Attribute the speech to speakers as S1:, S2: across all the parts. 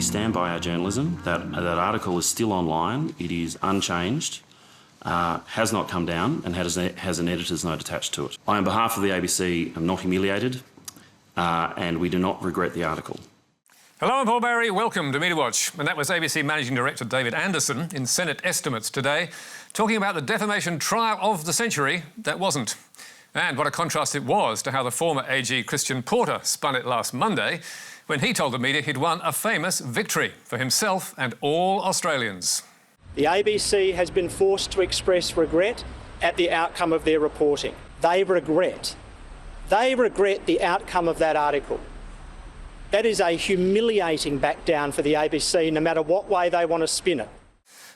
S1: stand by our journalism. That article is still online. It is unchanged, has not come down, and has an editor's note attached to it. I, on behalf of the ABC, am not humiliated, and we do not regret the article.
S2: Hello, I'm Paul Barry. Welcome to Media Watch. And that was ABC Managing Director David Anderson in Senate estimates today, talking about the defamation trial of the century that wasn't. And what a contrast it was to how the former AG Christian Porter spun it last Monday when he told the media he'd won a famous victory for himself and all Australians.
S3: The ABC has been forced to express regret at the outcome of their reporting. They regret the outcome of that article. That is a humiliating back down for the ABC, no matter what way they want to spin it.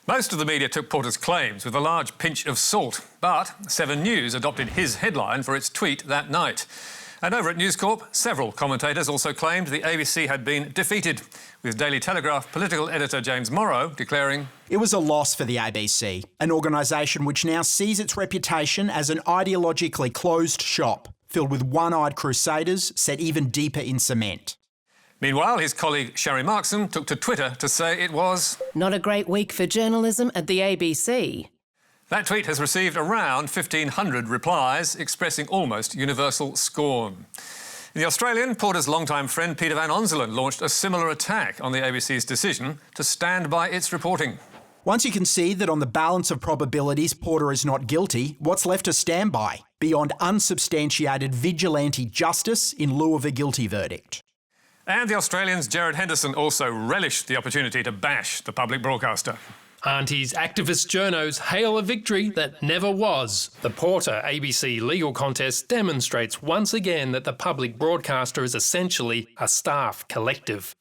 S2: Most of the media took Porter's claims with a large pinch of salt, but 7 News adopted his headline for its tweet that night. And over at News Corp, several commentators also claimed the ABC had been defeated, with Daily Telegraph political editor James Morrow declaring,
S4: "It was a loss for the ABC, an organisation which now sees its reputation as an ideologically closed shop, filled with one-eyed crusaders set even deeper in cement."
S2: Meanwhile, his colleague Sharri Markson took to Twitter to say it was
S5: not a great week for journalism at the ABC.
S2: That tweet has received around 1,500 replies, expressing almost universal scorn. In The Australian, Porter's longtime friend Peter Van Onselen launched a similar attack on the ABC's decision to stand by its reporting.
S4: Once you concede that on the balance of probabilities Porter is not guilty, what's left to stand by beyond unsubstantiated vigilante justice in lieu of a guilty verdict?
S2: And the Australian's Gerard Henderson also relished the opportunity to bash the public broadcaster.
S6: Auntie's activist journos hail a victory that never was. The Porter ABC legal contest demonstrates once again that the public broadcaster is essentially a staff collective.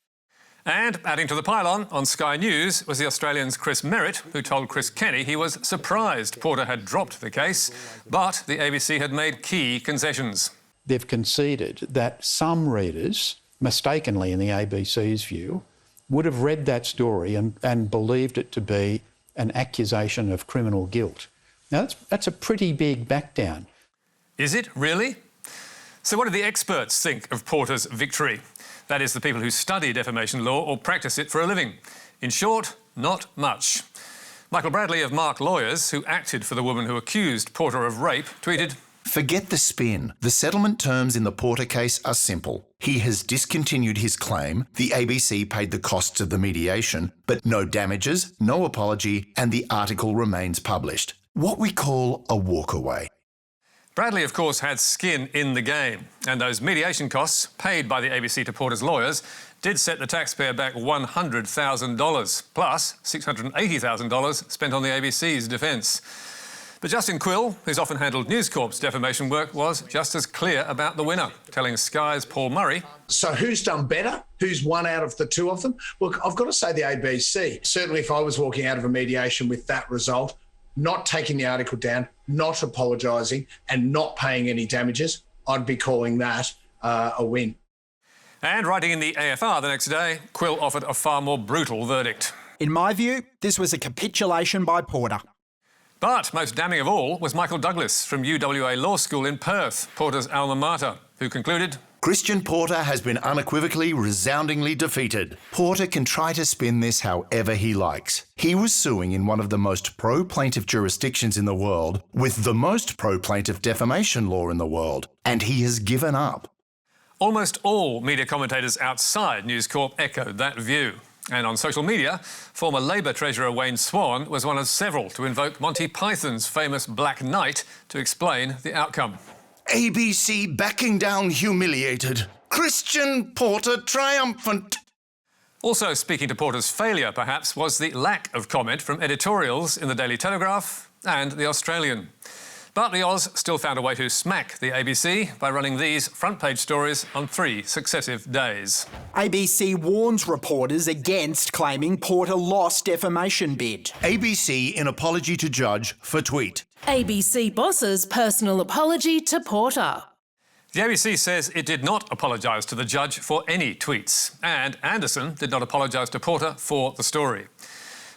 S2: And adding to the pylon, on Sky News was the Australian's Chris Merritt, who told Chris Kenny he was surprised Porter had dropped the case, but the ABC had made key concessions.
S7: They've conceded that some readers, mistakenly in the ABC's view, would have read that story and believed it to be an accusation of criminal guilt. Now, that's a pretty big backdown.
S2: Is it really? So what do the experts think of Porter's victory? That is, the people who study defamation law or practice it for a living. In short, not much. Michael Bradley of Mark Lawyers, who acted for the woman who accused Porter of rape, tweeted,
S8: "Forget the spin. The settlement terms in the Porter case are simple. He has discontinued his claim, the ABC paid the costs of the mediation, but no damages, no apology, and the article remains published. What we call a walkaway."
S2: Bradley, of course, had skin in the game, and those mediation costs paid by the ABC to Porter's lawyers did set the taxpayer back $100,000, plus $680,000 spent on the ABC's defence. But Justin Quill, who's often handled News Corp's defamation work, was just as clear about the winner, telling Sky's Paul Murray.
S9: So who's done better? Who's won out of the two of them? Look, I've got to say the ABC. Certainly if I was walking out of a mediation with that result, not taking the article down, not apologising and not paying any damages, I'd be calling that a win.
S2: And writing in the AFR the next day, Quill offered a far more brutal verdict.
S4: In my view, this was a capitulation by Porter.
S2: But most damning of all was Michael Douglas from UWA Law School in Perth, Porter's alma mater, who concluded,
S8: "Christian Porter has been unequivocally, resoundingly defeated. Porter can try to spin this however he likes. He was suing in one of the most pro-plaintiff jurisdictions in the world, with the most pro-plaintiff defamation law in the world, and he has given up."
S2: Almost all media commentators outside News Corp echoed that view. And on social media, former Labor Treasurer Wayne Swan was one of several to invoke Monty Python's famous Black Knight to explain the outcome.
S8: "ABC backing down humiliated. Christian Porter triumphant."
S2: Also speaking to Porter's failure, perhaps, was the lack of comment from editorials in the Daily Telegraph and the Australian. But the Oz still found a way to smack the ABC by running these front-page stories on 3 successive days.
S4: ABC warns reporters against claiming Porter lost defamation bid.
S8: ABC in apology to judge for tweet.
S5: ABC boss's personal apology to Porter.
S2: The ABC says it did not apologise to the judge for any tweets, and Anderson did not apologise to Porter for the story.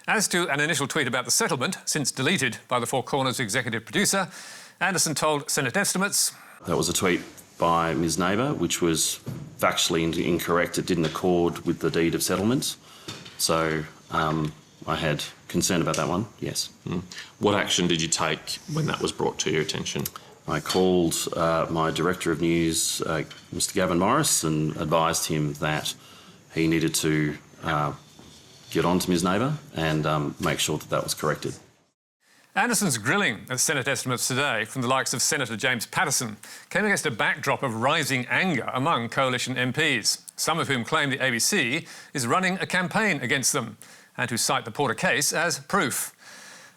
S2: As to an initial tweet about the settlement, since deleted by the Four Corners executive producer, Anderson told Senate estimates,
S1: That was a tweet by Ms Neighbour, which was factually incorrect. It didn't accord with the deed of settlement. So I had concern about that one, yes.
S10: What action did you take when that was brought to your attention?
S1: I called my Director of News, Mr Gavin Morris, and advised him that he needed to get on to Ms Neighbour and make sure that that was corrected.
S2: Anderson's grilling at Senate estimates today from the likes of Senator James Paterson came against a backdrop of rising anger among coalition MPs, some of whom claim the ABC is running a campaign against them and who cite the Porter case as proof.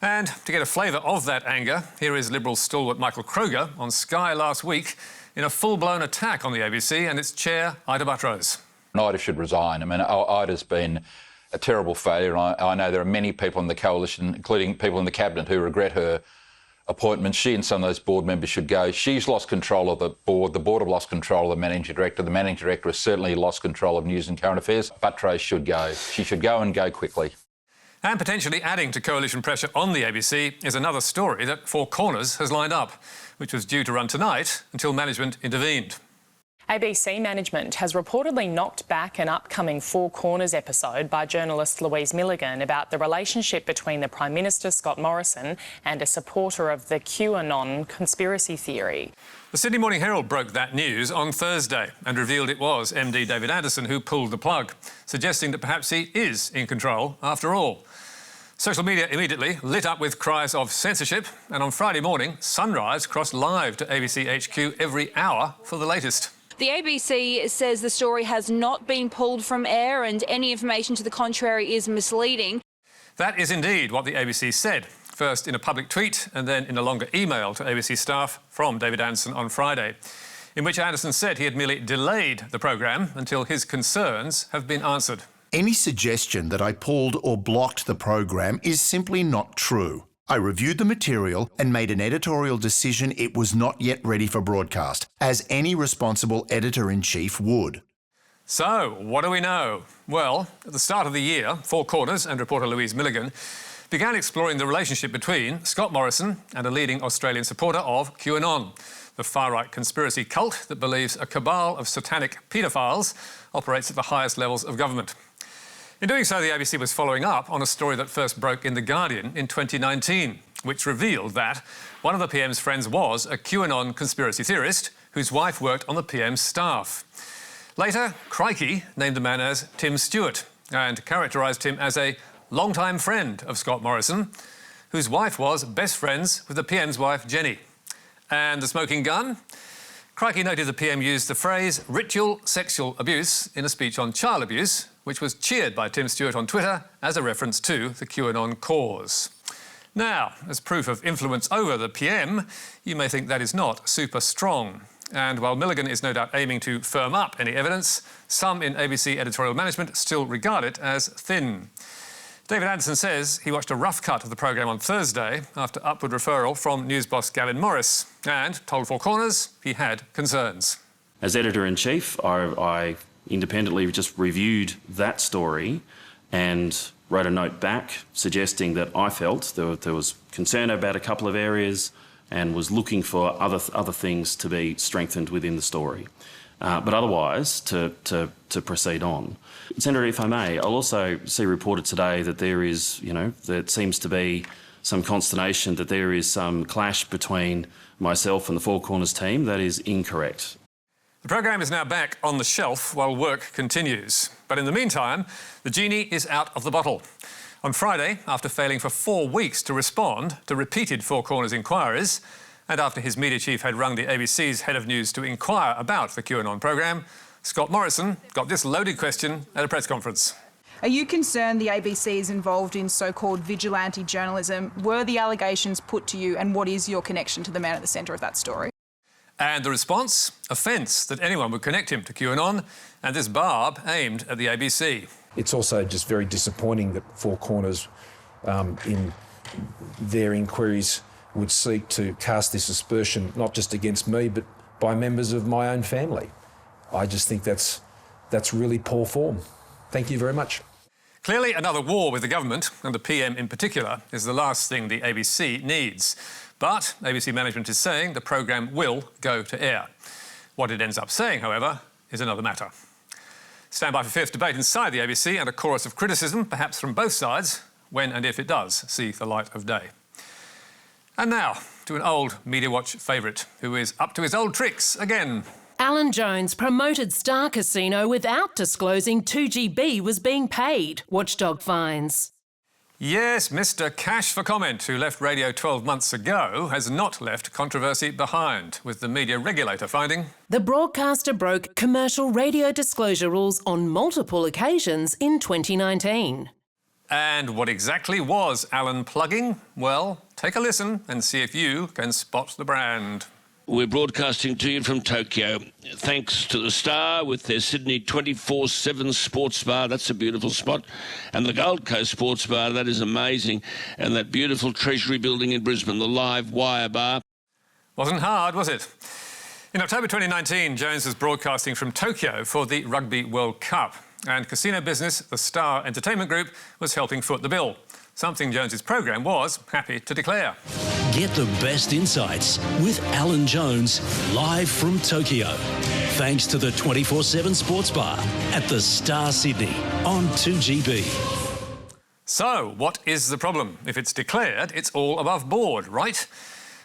S2: And to get a flavour of that anger, here is Liberal stalwart Michael Kroger on Sky last week in a full-blown attack on the ABC and its chair, Ida Buttrose.
S11: Ida should resign. I mean, Ida's been a terrible failure. I know there are many people in the coalition, including people in the cabinet, who regret her appointment. She and some of those board members should go. She's lost control of the board have lost control of the managing director. The managing director has certainly lost control of news and current affairs. Buttrose should go. She should go and go quickly.
S2: And potentially adding to coalition pressure on the ABC is another story that Four Corners has lined up, which was due to run tonight until management intervened.
S12: ABC management has reportedly knocked back an upcoming Four Corners episode by journalist Louise Milligan about the relationship between the Prime Minister Scott Morrison and a supporter of the QAnon conspiracy theory.
S2: The Sydney Morning Herald broke that news on Thursday and revealed it was MD David Anderson who pulled the plug, suggesting that perhaps he is in control after all. Social media immediately lit up with cries of censorship, and on Friday morning, Sunrise crossed live to ABC HQ every hour for the latest.
S13: The ABC says the story has not been pulled from air and any information to the contrary is misleading.
S2: That is indeed what the ABC said, first in a public tweet and then in a longer email to ABC staff from David Anderson on Friday, in which Anderson said he had merely delayed the programme until his concerns have been answered.
S8: Any suggestion that I pulled or blocked the program is simply not true. I reviewed the material and made an editorial decision it was not yet ready for broadcast, as any responsible editor-in-chief would.
S2: So, what do we know? Well, at the start of the year, Four Corners and reporter Louise Milligan began exploring the relationship between Scott Morrison and a leading Australian supporter of QAnon, the far-right conspiracy cult that believes a cabal of satanic paedophiles operates at the highest levels of government. In doing so, the ABC was following up on a story that first broke in The Guardian in 2019, which revealed that one of the PM's friends was a QAnon conspiracy theorist whose wife worked on the PM's staff. Later, Crikey named the man as Tim Stewart and characterised him as a long-time friend of Scott Morrison, whose wife was best friends with the PM's wife, Jenny. And the smoking gun? Crikey noted the PM used the phrase ritual sexual abuse in a speech on child abuse, which was cheered by Tim Stewart on Twitter as a reference to the QAnon cause. Now, as proof of influence over the PM, you may think that is not super strong. And while Milligan is no doubt aiming to firm up any evidence, some in ABC editorial management still regard it as thin. David Anderson says he watched a rough cut of the programme on Thursday after upward referral from news boss Gavin Morris and told Four Corners he had concerns.
S1: As Editor-in-Chief, I independently just reviewed that story and wrote a note back suggesting that I felt there was concern about a couple of areas and was looking for other things to be strengthened within the story. But otherwise, to proceed on. Senator, if I may, I'll also see reported today that there is, there seems to be some consternation that there is some clash between myself and the Four Corners team. That is incorrect.
S2: The programme is now back on the shelf while work continues. But in the meantime, the genie is out of the bottle. On Friday, after failing for 4 weeks to respond to repeated Four Corners inquiries, and after his media chief had rung the ABC's head of news to inquire about the QAnon programme, Scott Morrison got this loaded question at a press conference.
S14: Are you concerned the ABC is involved in so-called vigilante journalism? Were the allegations put to you, and what is your connection to the man at the centre of that story?
S2: And the response? Offence that anyone would connect him to QAnon, and this barb aimed at the ABC.
S15: It's also just very disappointing that Four Corners, in their inquiries, would seek to cast this aspersion not just against me, but by members of my own family. I just think that's really poor form. Thank you very much.
S2: Clearly, another war with the government, and the PM in particular, is the last thing the ABC needs. But ABC management is saying the programme will go to air. What it ends up saying, however, is another matter. Stand by for fierce debate inside the ABC and a chorus of criticism, perhaps from both sides, when and if it does see the light of day. And now, to an old Media Watch favourite, who is up to his old tricks again.
S5: Alan Jones promoted Star Casino without disclosing 2GB was being paid, Watchdog finds.
S2: Yes, Mr. Cash for Comment, who left radio 12 months ago, has not left controversy behind, with the media regulator finding
S5: the broadcaster broke commercial radio disclosure rules on multiple occasions in 2019.
S2: And what exactly was Alan plugging? Well, take a listen and see if you can spot the brand.
S16: We're broadcasting to you from Tokyo. Thanks to the Star with their Sydney 24/7 sports bar. That's a beautiful spot. And the Gold Coast sports bar, that is amazing. And that beautiful Treasury building in Brisbane, the Live Wire bar.
S2: Wasn't hard, was it? In October 2019, Jones was broadcasting from Tokyo for the Rugby World Cup. And casino business, the Star Entertainment Group, was helping foot the bill. Something Jones's program was happy to declare.
S17: Get the best insights with Alan Jones, live from Tokyo. Thanks to the 24/7 sports bar at the Star Sydney on 2GB.
S2: So, what is the problem? If it's declared, it's all above board, right?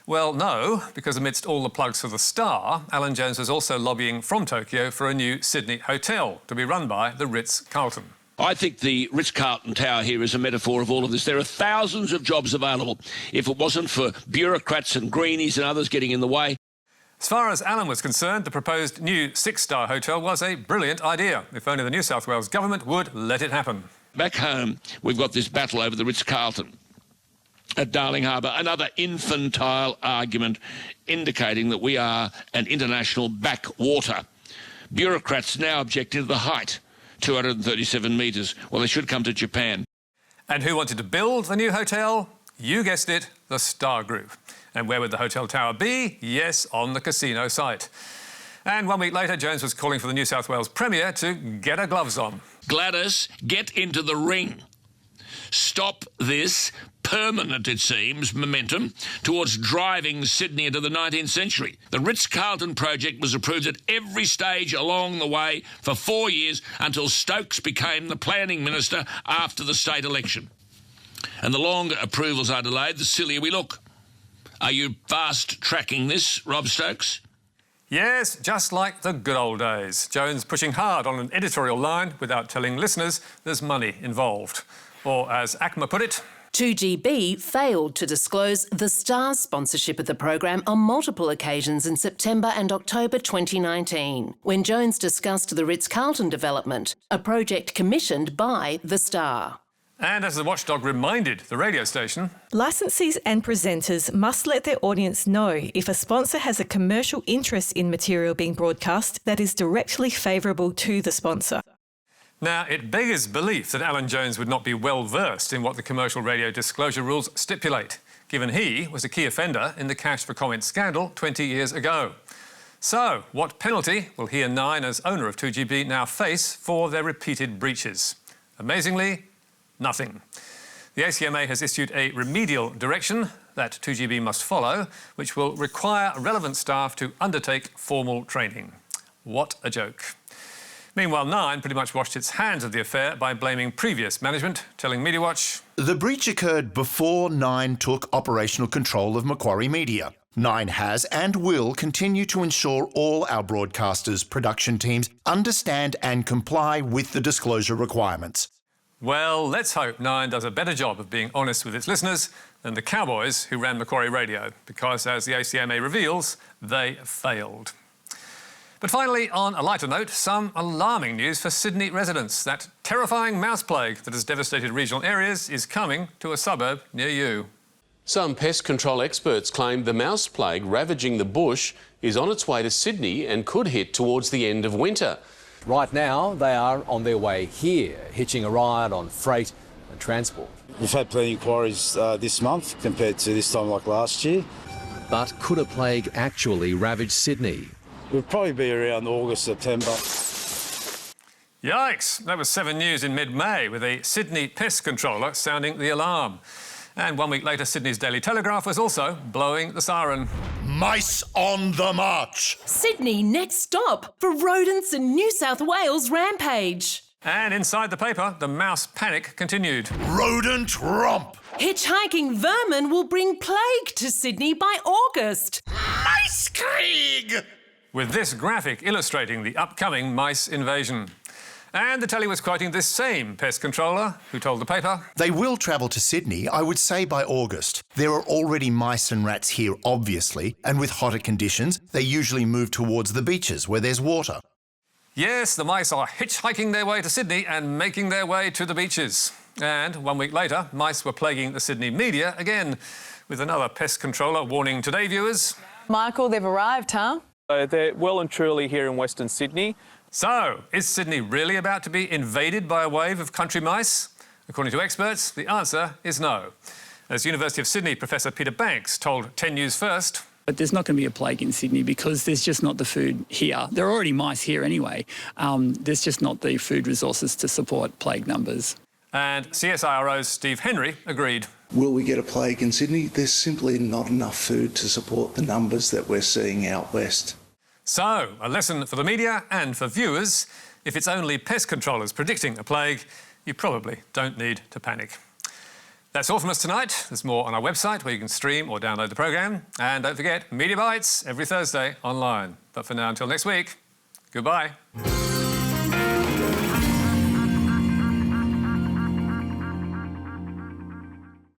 S2: Well, no, because amidst all the plugs for the Star, Alan Jones was also lobbying from Tokyo for a new Sydney hotel to be run by the Ritz-Carlton.
S16: I think the Ritz-Carlton Tower here is a metaphor of all of this. There are thousands of jobs available. If it wasn't for bureaucrats and greenies and others getting in the way.
S2: As far as Alan was concerned, the proposed new 6-star hotel was a brilliant idea, if only the New South Wales government would let it happen.
S16: Back home, we've got this battle over the Ritz-Carlton at Darling Harbour, another infantile argument indicating that we are an international backwater. Bureaucrats now objecting to the height. 237 metres. Well, they should come to Japan.
S2: And who wanted to build the new hotel? You guessed it, the Star Group. And where would the hotel tower be? Yes, on the casino site. And 1 week later, Jones was calling for the New South Wales Premier to get her gloves on.
S16: Gladys, get into the ring. Stop this permanent, it seems, momentum towards driving Sydney into the 19th century. The Ritz-Carlton project was approved at every stage along the way for 4 years until Stokes became the planning minister after the state election. And the longer approvals are delayed, the sillier we look. Are you fast-tracking this, Rob Stokes?
S2: Yes, just like the good old days. Jones pushing hard on an editorial line without telling listeners there's money involved. Or, as ACMA put it,
S5: 2GB failed to disclose the Star's sponsorship of the program on multiple occasions in September and October 2019, when Jones discussed the Ritz-Carlton development, a project commissioned by the Star.
S2: And as the watchdog reminded the radio station,
S18: licensees and presenters must let their audience know if a sponsor has a commercial interest in material being broadcast that is directly favourable to the sponsor.
S2: Now, it beggars belief that Alan Jones would not be well versed in what the commercial radio disclosure rules stipulate, given he was a key offender in the Cash for Comment scandal 20 years ago. So, what penalty will he and Nine, as owner of 2GB, now face for their repeated breaches? Amazingly, nothing. The ACMA has issued a remedial direction that 2GB must follow, which will require relevant staff to undertake formal training. What a joke. Meanwhile, Nine pretty much washed its hands of the affair by blaming previous management, telling Media Watch,
S8: the breach occurred before Nine took operational control of Macquarie Media. Nine has and will continue to ensure all our broadcasters' production teams understand and comply with the disclosure requirements.
S2: Well, let's hope Nine does a better job of being honest with its listeners than the cowboys who ran Macquarie Radio, because, as the ACMA reveals, they failed. But finally, on a lighter note, some alarming news for Sydney residents. That terrifying mouse plague that has devastated regional areas is coming to a suburb near you.
S19: Some pest control experts claim the mouse plague ravaging the bush is on its way to Sydney and could hit towards the end of winter.
S20: Right now, they are on their way here, hitching a ride on freight and transport.
S21: We've had plenty of inquiries this month compared to this time like last year.
S20: But could a plague actually ravage Sydney?
S21: It would probably be around August, September.
S2: Yikes! That was 7 News in mid-May, with a Sydney pest controller sounding the alarm. And 1 week later, Sydney's Daily Telegraph was also blowing the siren.
S8: Mice on the march.
S5: Sydney next stop for rodents in New South Wales rampage.
S2: And inside the paper, the mouse panic continued.
S8: Rodent romp.
S5: Hitchhiking vermin will bring plague to Sydney by August.
S8: Mice Krieg.
S2: With this graphic illustrating the upcoming mice invasion. And the telly was quoting this same pest controller who told the paper,
S8: They will travel to Sydney, I would say, by August. There are already mice and rats here, obviously, and with hotter conditions, they usually move towards the beaches where there's water.
S2: Yes, the mice are hitchhiking their way to Sydney and making their way to the beaches. And 1 week later, mice were plaguing the Sydney media again, with another pest controller warning Today viewers.
S3: Michael, they've arrived, huh?
S22: They're well and truly here in Western Sydney.
S2: So, is Sydney really about to be invaded by a wave of country mice? According to experts, the answer is no. As University of Sydney Professor Peter Banks told 10 News First,
S23: but there's not going to be a plague in Sydney because there's just not the food here. There are already mice here anyway. There's just not the food resources to support plague numbers.
S2: And CSIRO's Steve Henry agreed.
S24: Will we get a plague in Sydney? There's simply not enough food to support the numbers that we're seeing out west.
S2: So, a lesson for the media and for viewers. If it's only pest controllers predicting a plague, you probably don't need to panic. That's all from us tonight. There's more on our website where you can stream or download the programme. And don't forget, Media Bites every Thursday online. But for now, until next week, goodbye.